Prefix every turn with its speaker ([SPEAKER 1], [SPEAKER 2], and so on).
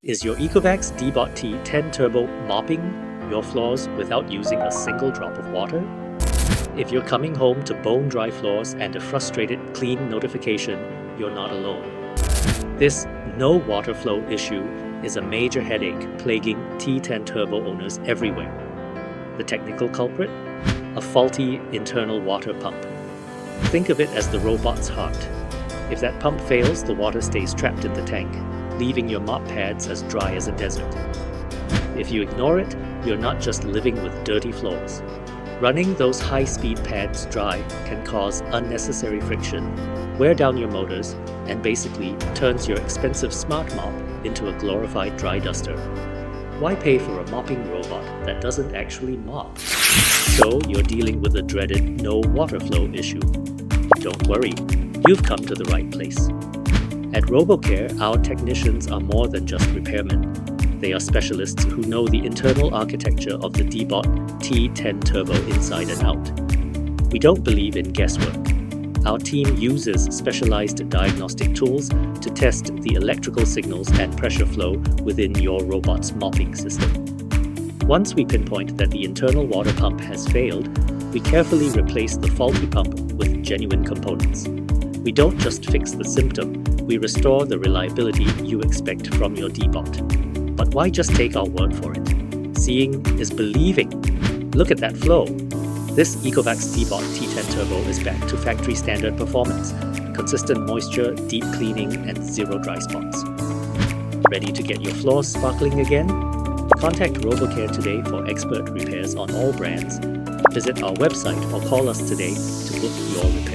[SPEAKER 1] Is your Ecovacs Deebot T10 Turbo mopping your floors without using a single drop of water? If you're coming home to bone-dry floors and a frustrated clean notification, you're not alone. This no water flow issue is a major headache plaguing T10 Turbo owners everywhere. The technical culprit? A faulty internal water pump. Think of it as the robot's heart. If that pump fails, the water stays trapped in the tank, leaving your mop pads as dry as a desert. If you ignore it, you're not just living with dirty floors. Running those high-speed pads dry can cause unnecessary friction, wear down your motors, and basically turns your expensive smart mop into a glorified dry duster. Why pay for a mopping robot that doesn't actually mop? So you're dealing with the dreaded no water flow issue. Don't worry, you've come to the right place. At RoboCare, our technicians are more than just repairmen. They are specialists who know the internal architecture of the Deebot T10 Turbo inside and out. We don't believe in guesswork. Our team uses specialized diagnostic tools to test the electrical signals and pressure flow within your robot's mopping system. Once we pinpoint that the internal water pump has failed, we carefully replace the faulty pump with genuine components. We don't just fix the symptom, we restore the reliability you expect from your Deebot. But why just take our word for it? Seeing is believing. Look at that flow. This Ecovacs Deebot T10 Turbo is back to factory standard performance, consistent moisture, deep cleaning, and zero dry spots. Ready to get your floors sparkling again? Contact RoboCare today for expert repairs on all brands. Visit our website or call us today to book your repair.